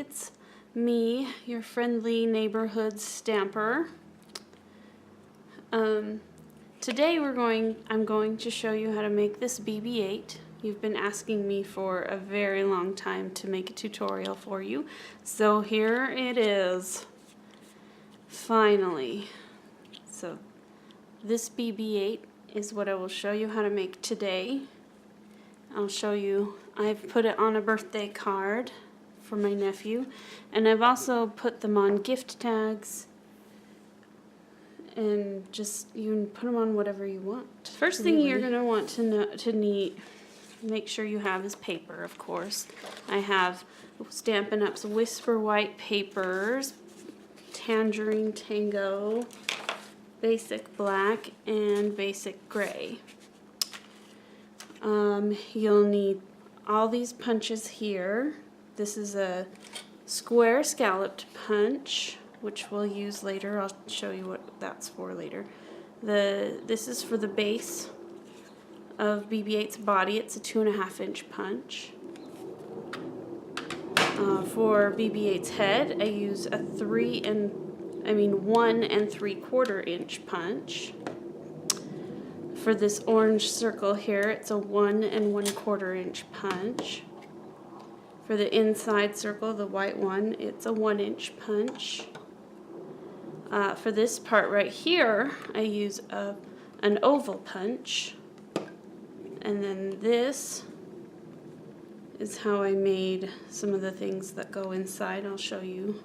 it's me, your friendly neighborhood stamper. Today I'm going to show you how to make this BB-8. You've been asking me for a very long time to make a tutorial for you, so here it is, finally. So this BB-8 is what I will show you how to make today. I'll show you, I've put it on a birthday card for my nephew, and I've also put them on gift tags, and just, you can put them on whatever you want. First thing you're going to want to make sure you have is paper, of course. I have Stampin' Up's Whisper White papers, Tangerine Tango, Basic Black, and Basic Gray. You'll need all these punches here. This is a square scalloped punch, which we'll use later. I'll show you what that's for later. This is for the base of BB-8's body. It's a 2.5 inch punch. For BB-8's head, I use a 1 3/4 inch punch. For this orange circle here, it's a 1 1/4 inch punch. For the inside circle, the white one, it's a 1 inch punch. For this part right here, I use an oval punch. And then this is how I made some of the things that go inside. I'll show you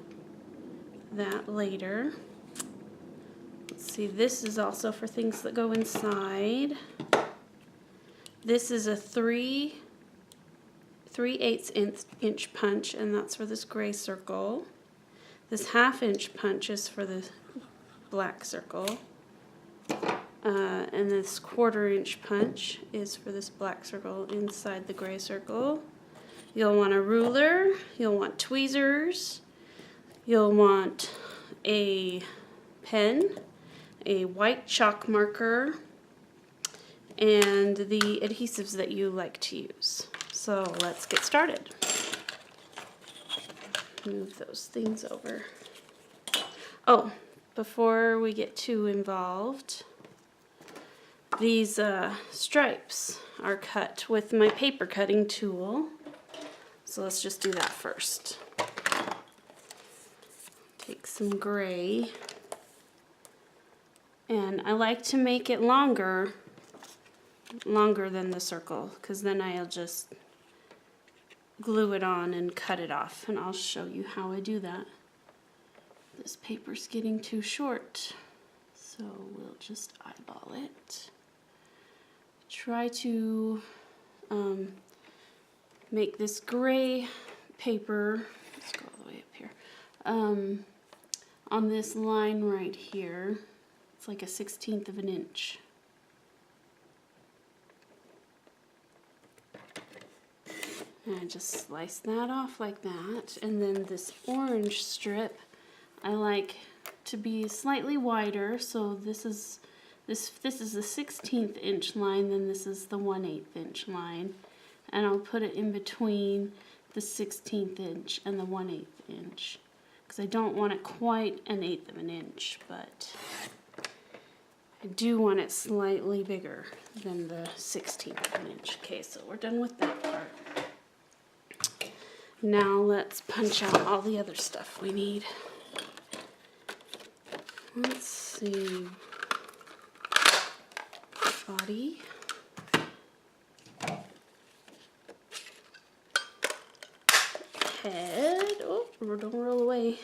that later. Let's see, this is also for things that go inside. This is a 3/8 inch punch, and that's for this gray circle. This 1/2 inch punch is for the black circle. And this 1/4 inch punch is for this black circle inside the gray circle. You'll want a ruler, you'll want tweezers, you'll want a pen, a white chalk marker, and the adhesives that you like to use. So let's get started. Move those things over. Oh, before we get too involved, these stripes are cut with my paper cutting tool. So let's just do that first. Take some gray. And I like to make it longer than the circle, because then I'll just glue it on and cut it off, and I'll show you how I do that. This paper's getting too short, so we'll just eyeball it. Try to make this gray paper, let's go all the way up here, on this line right here. It's like a 1/16 of an inch. And I just slice that off like that. And then this orange strip, I like to be slightly wider. So this is the 1/16 inch line, then this is the 1/8 inch line. And I'll put it in between the 1/16 inch and the 1/8 inch. Because I don't want it quite 1/8 of an inch, but I do want it slightly bigger than the 1/16 of an inch. Okay, so we're done with that part. Now let's punch out all the other stuff we need. Let's see. Body. Head. Oh, don't roll away.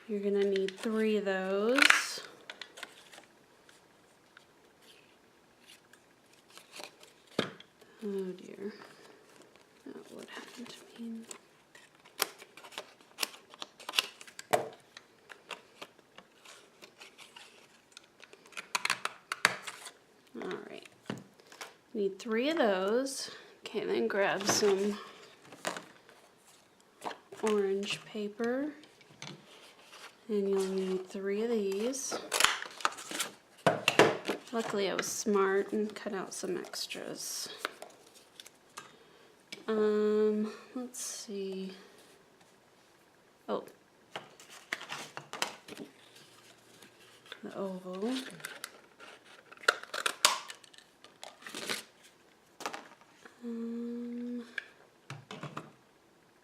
You're gonna need 3 of those. Oh dear. That would happen to me. Alright. Need 3 of those. Okay, then grab some orange paper. And you'll need 3 of these. Luckily I was smart and cut out some extras. Let's see. Oh, the oval.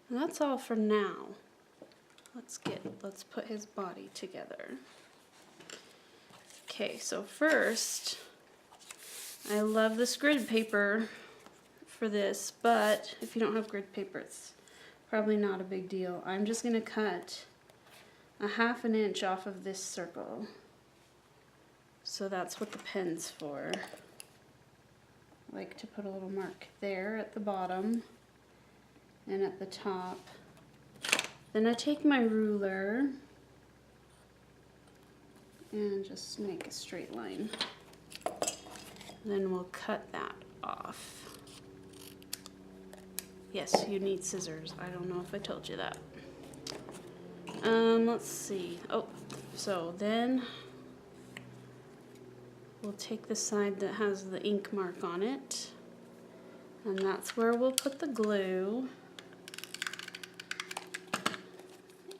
That's all for now. Let's put his body together. Okay, so first, I love this grid paper for this, but if you don't have grid paper, it's probably not a big deal. I'm just gonna cut a 1/2 inch off of this circle. So that's what the pen's for. I like to put a little mark there at the bottom and at the top. Then I take my ruler and just make a straight line. Then we'll cut that off. Yes, you need scissors. I don't know if I told you that. Let's see. Oh, so then we'll take the side that has the ink mark on it, and that's where we'll put the glue.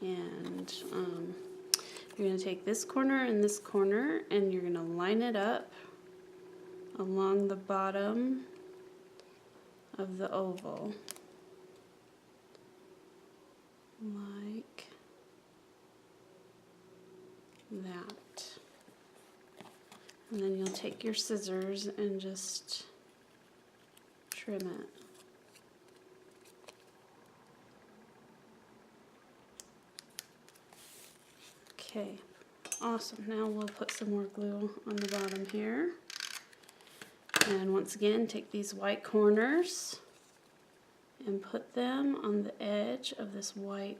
And you're going to take this corner and this corner, and you're going to line it up along the bottom of the oval, like that. And then you'll take your scissors and just trim it. Okay, awesome. Now we'll put some more glue on the bottom here. And once again, take these white corners and put them on the edge of this white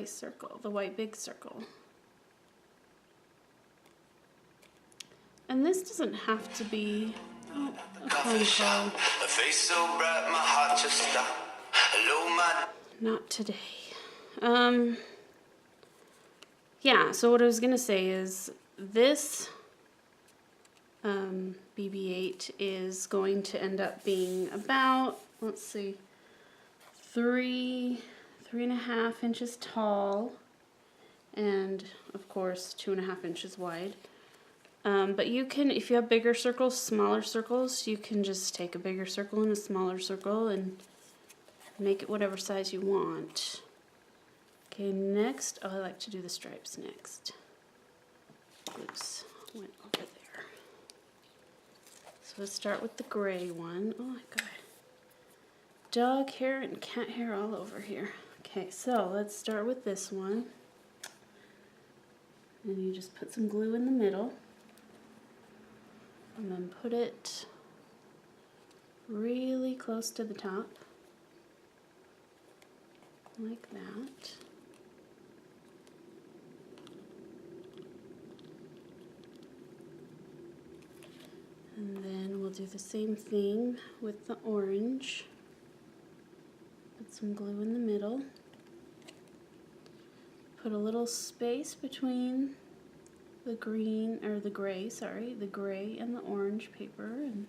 circle, the white big circle. And this doesn't have to be a phone call. A face so bright, my heart just stopped. Hello, my... Not today. Yeah, so what I was going to say is this BB-8 is going to end up being about, let's see, 3.5 inches tall, and of course 2.5 inches wide. But you can, if you have bigger circles, smaller circles, you can just take a bigger circle and a smaller circle and make it whatever size you want. Okay, next, oh, I like to do the stripes next. Oops, went over there. So let's start with the gray one. Oh my god. Dog hair and cat hair all over here. Okay, so let's start with this one. And you just put some glue in the middle. And then put it really close to the top. Like that. And then we'll do the same thing with the orange. Put some glue in the middle. Put a little space between the green, or the gray, sorry, the gray and the orange paper, and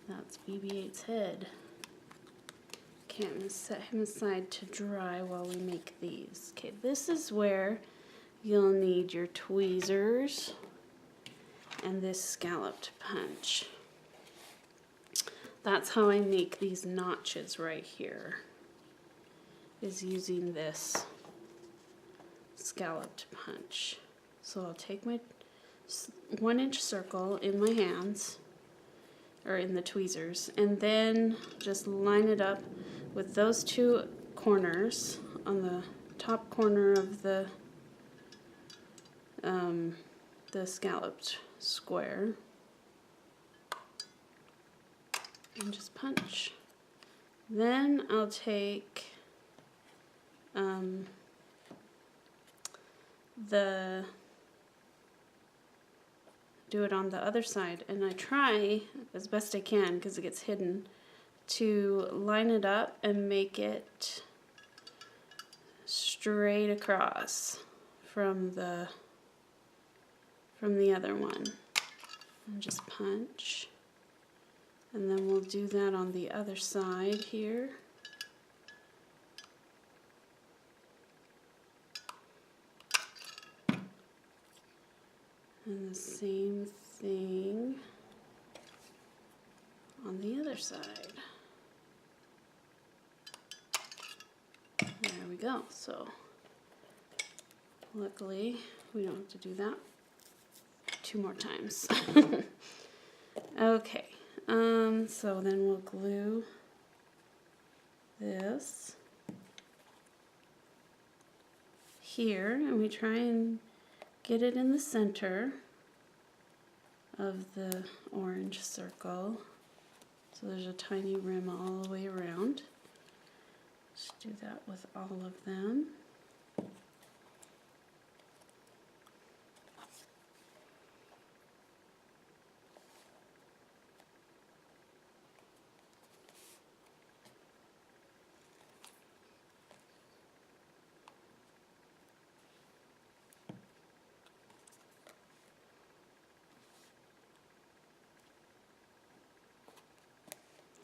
that's BB-8's head. Okay, I'm going to set him aside to dry while we make these. Okay, this is where you'll need your tweezers and this scalloped punch. That's how I make these notches right here, is using this scalloped punch. So I'll take my 1-inch circle in my hands, or in the tweezers, and then just line it up with those two corners on the top corner of the scalloped square, and just punch. Then I'll take do it on the other side, and I try as best I can, because it gets hidden, to line it up and make it straight across from the other one, and just punch And then we'll do that on the other side here. And the same thing on the other side. There we go. So luckily we don't have to do that 2 more times. Okay, so then we'll glue this here, and we try and get it in the center of the orange circle. So there's a tiny rim all the way around. Just do that with all of them.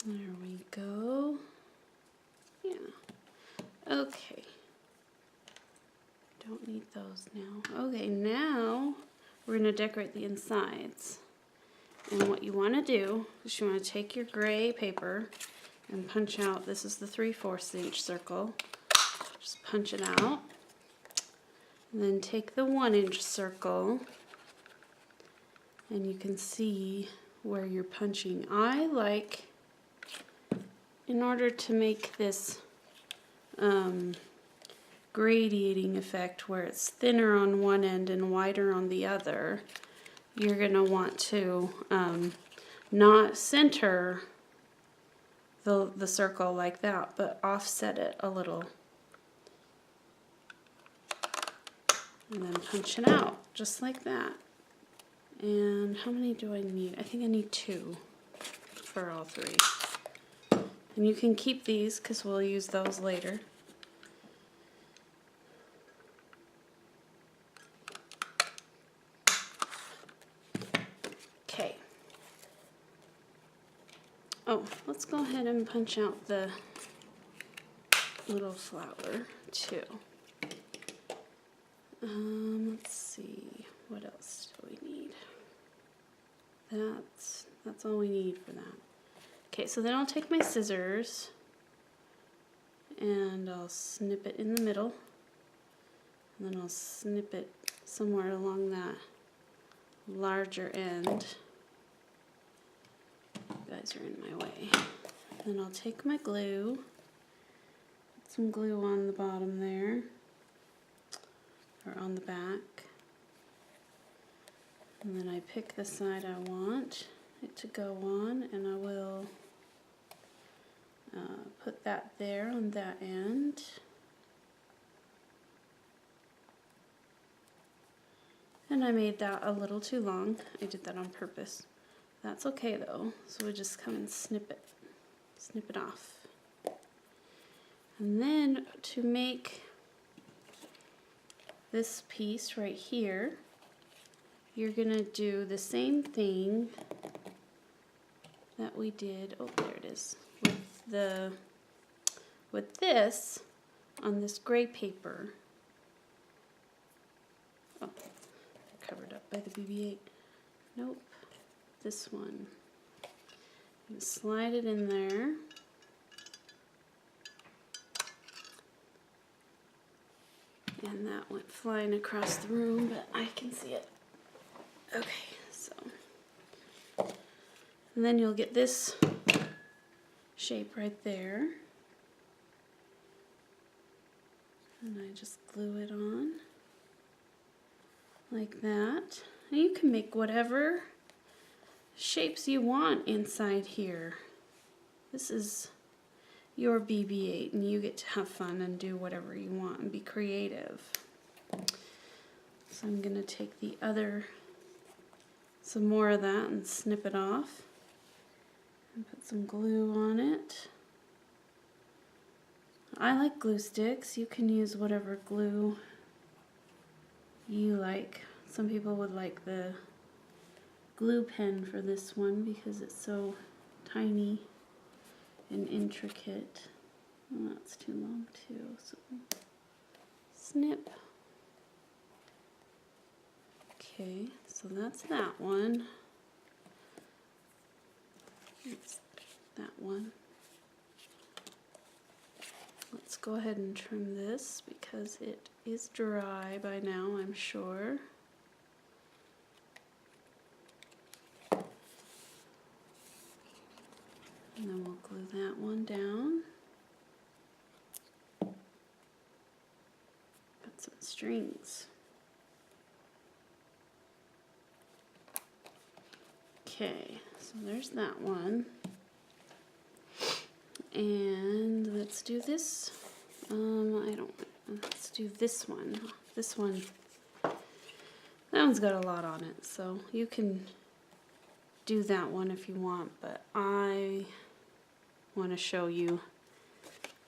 There we go. Yeah. Okay. Don't need those now. Okay, now we're going to decorate the insides. And what you want to do is you want to take your gray paper and punch out, this is the 3/4 inch circle. Just punch it out. And then take the 1 inch circle, and you can see where you're punching. I like, in order to make this gradiating effect where it's thinner on one end and wider on the other, you're going to want to not center the circle like that, but offset it a little. And then punch it out, just like that. And how many do I need? I think I need 2 for all 3. And you can keep these because we'll use those later. Okay. Oh, let's go ahead and punch out the little flower too. Let's see, what else do we need? That's all we need for that. Okay, so then I'll take my scissors and I'll snip it in the middle, and then I'll snip it somewhere along that larger end. You guys are in my way. Then I'll take my glue, put some glue on the bottom there, or on the back, and then I pick the side I want it to go on, and I will put that there on that end. And I made that a little too long. I did that on purpose. That's okay though. So we just come and snip it off. And then to make this piece right here, you're gonna do the same thing that we did, oh there it is, with this on this gray paper. Oh, covered up by the BB-8. Nope, this one. You slide it in there. And that went flying across the room, but I can see it. Okay, so. And then you'll get this shape right there. And I just glue it on like that. And you can make whatever shapes you want inside here. This is your BB-8 and you get to have fun and do whatever you want and be creative. So I'm going to take some more of that and snip it off and put some glue on it. I like glue sticks. You can use whatever glue you like. Some people would like the glue pen for this one because it's so tiny and intricate. Well, that's too long too, so snip. Okay, so that's that one. That's that one. Let's go ahead and trim this because it is dry by now, I'm sure. And then we'll glue that one down. Got some strings. Okay, so there's that one. And let's do this. Let's do this one. This one, that one's got a lot on it, so you can do that one if you want, but I want to show you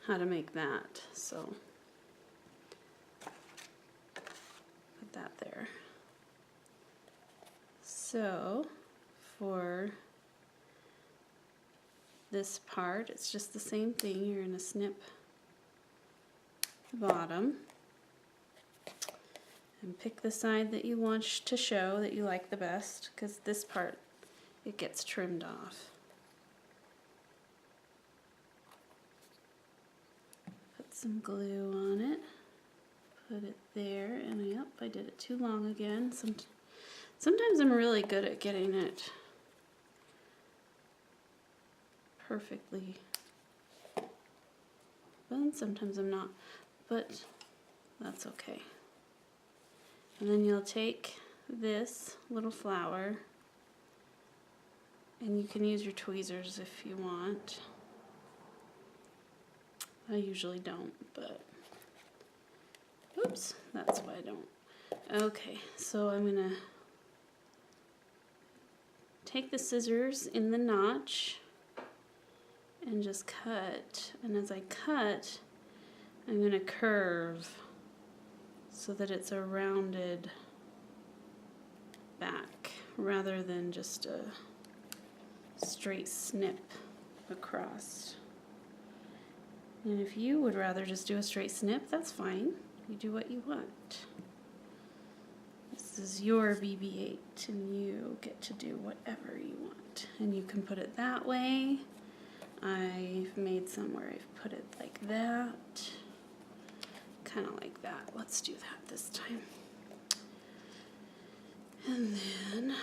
how to make that, so put that there. So for this part, it's just the same thing. You're going to snip the bottom and pick the side that you want to show, that you like the best, because this part, it gets trimmed off. Put some glue on it, put it there, and yep, I did it too long again. Sometimes I'm really good at getting it perfectly, but sometimes I'm not, but that's okay. And then you'll take this little flower, and you can use your tweezers if you want. I usually don't, but oops, that's why I don't. Okay, so I'm gonna take the scissors in the notch and just cut, and as I cut, I'm gonna curve so that it's a rounded back rather than just a straight snip across. And if you would rather just do a straight snip, that's fine. You do what you want. This is your BB-8 and you get to do whatever you want. And you can put it that way. I've made some where I've put it like that. Kind of like that. Let's do that this time. And then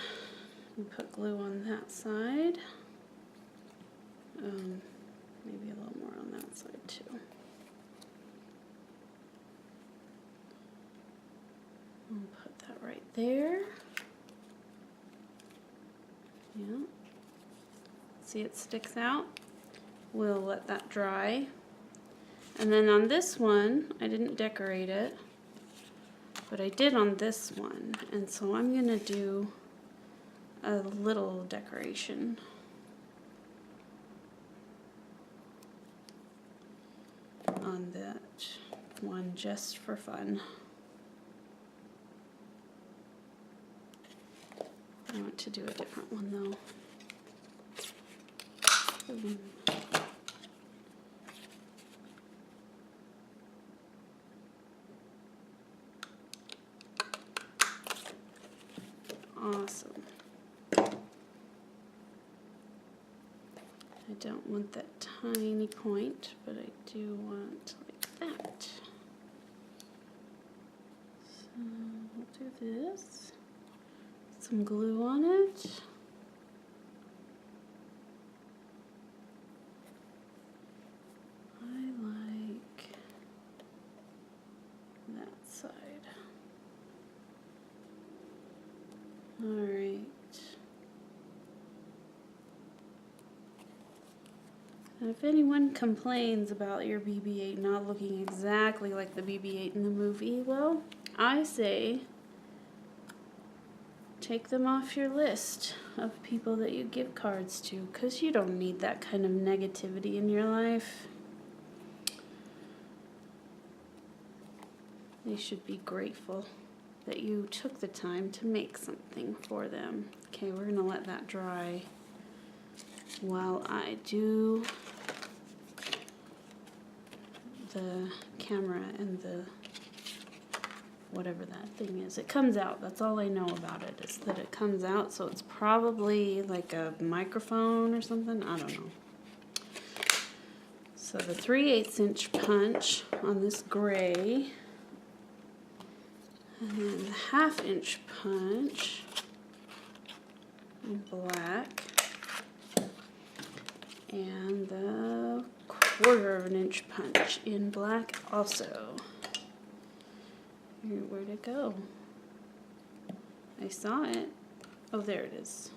we put glue on that side. Maybe a little more on that side too. I'll put that right there. Yeah. See, it sticks out. We'll let that dry. And then on this one, I didn't decorate it, but I did on this one. And so I'm gonna do a little decoration. On that one just for fun. I want to do a different one though. Awesome. I don't want that tiny point, but I do want like that. So we'll do this. Some glue on it. I like that side. All right. And if anyone complains about your BB-8 not looking exactly like the BB-8 in the movie, well, I say take them off your list of people that you give cards to, because you don't need that kind of negativity in your life. They should be grateful that you took the time to make something for them. Okay, we're gonna let that dry while I do the camera and the whatever that thing is. It comes out. That's all I know about it, is that it comes out. So it's probably like a microphone or something. I don't know. So the 3/8 inch punch on this gray. And then the 1/2 inch punch in black. And the 1/4 inch punch in black also. Where'd it go? I saw it. Oh, there it is.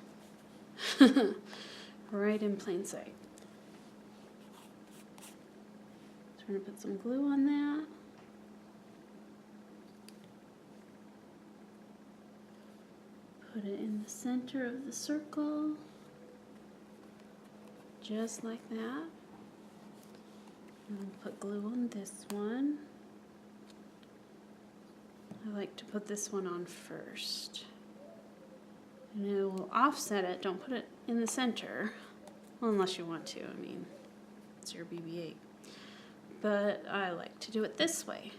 Right in plain sight. So we're going to put some glue on that. Put it in the center of the circle. Just like that. And we'll put glue on this one. I like to put this one on first. And it will offset it. Don't put it in the center. Well, unless you want to. I mean, it's your BB-8. But I like to do it this way.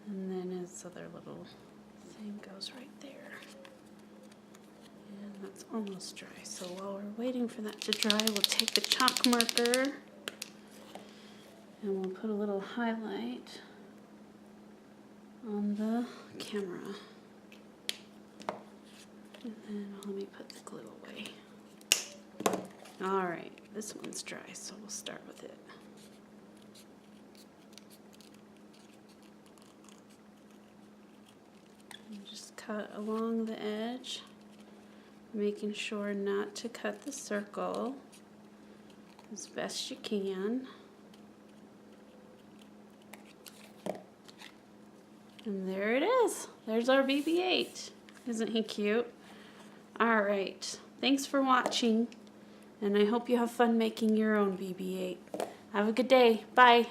And then its other little thing goes right there. And that's almost dry. So while we're waiting for that to dry, we'll take the chalk marker and we'll put a little highlight on the camera. And then let me put the glue away. Alright, this one's dry, so we'll start with it. And just cut along the edge, making sure not to cut the circle as best you can. And there it is. There's our BB-8. Isn't he cute? All right. Thanks for watching. And I hope you have fun making your own BB-8. Have a good day. Bye.